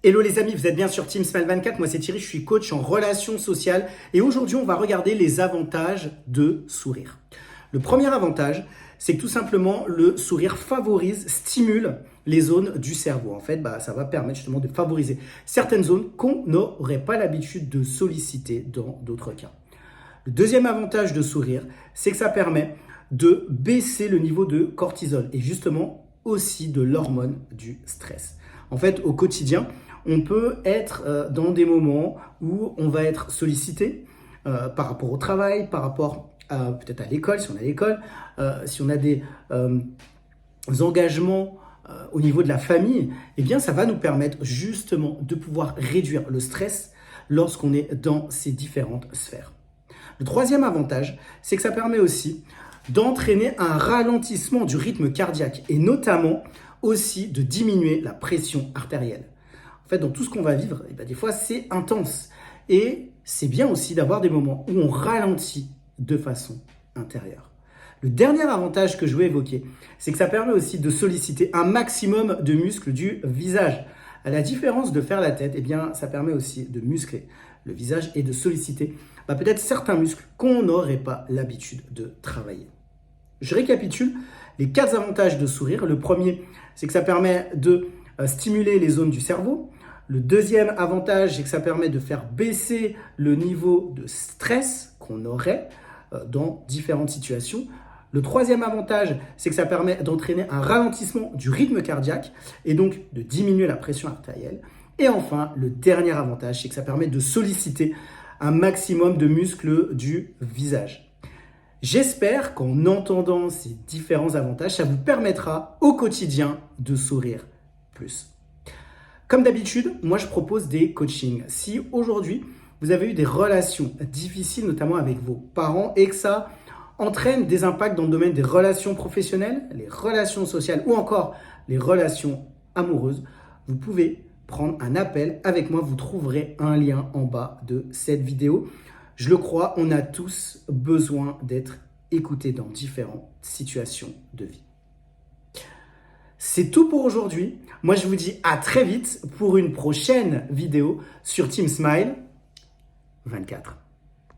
Hello les amis, vous êtes bien sur Team Smile 24, moi c'est Thierry, je suis coach en relations sociales et aujourd'hui on va regarder les avantages de sourire. Le premier avantage, c'est que tout simplement le sourire favorise, stimule les zones du cerveau. En fait, ça va permettre justement de favoriser certaines zones qu'on n'aurait pas l'habitude de solliciter dans d'autres cas. Le deuxième avantage de sourire, c'est que ça permet de baisser le niveau de cortisol et justement aussi de l'hormone du stress. En fait, au quotidien, on peut être dans des moments où on va être sollicité par rapport au travail, par rapport peut-être à l'école, si on a l'école, si on a des engagements au niveau de la famille, eh bien ça va nous permettre justement de pouvoir réduire le stress lorsqu'on est dans ces différentes sphères. Le troisième avantage, c'est que ça permet aussi d'entraîner un ralentissement du rythme cardiaque et notamment aussi de diminuer la pression artérielle. En fait, dans tout ce qu'on va vivre, des fois, c'est intense. Et c'est bien aussi d'avoir des moments où on ralentit de façon intérieure. Le dernier avantage que je veux évoquer, c'est que ça permet aussi de solliciter un maximum de muscles du visage. À la différence de faire la tête, ça permet aussi de muscler le visage et de solliciter peut-être certains muscles qu'on n'aurait pas l'habitude de travailler. Je récapitule les 4 avantages de sourire. Le premier, c'est que ça permet de stimuler les zones du cerveau. Le deuxième avantage, c'est que ça permet de faire baisser le niveau de stress qu'on aurait dans différentes situations. Le troisième avantage, c'est que ça permet d'entraîner un ralentissement du rythme cardiaque et donc de diminuer la pression artérielle. Et enfin, le dernier avantage, c'est que ça permet de solliciter un maximum de muscles du visage. J'espère qu'en entendant ces différents avantages, ça vous permettra au quotidien de sourire plus. Comme d'habitude, moi je propose des coachings. Si aujourd'hui vous avez eu des relations difficiles, notamment avec vos parents, et que ça entraîne des impacts dans le domaine des relations professionnelles, les relations sociales ou encore les relations amoureuses, vous pouvez prendre un appel avec moi. Vous trouverez un lien en bas de cette vidéo. Je le crois, on a tous besoin d'être écoutés dans différentes situations de vie. C'est tout pour aujourd'hui. Moi, je vous dis à très vite pour une prochaine vidéo sur Team Smile 24.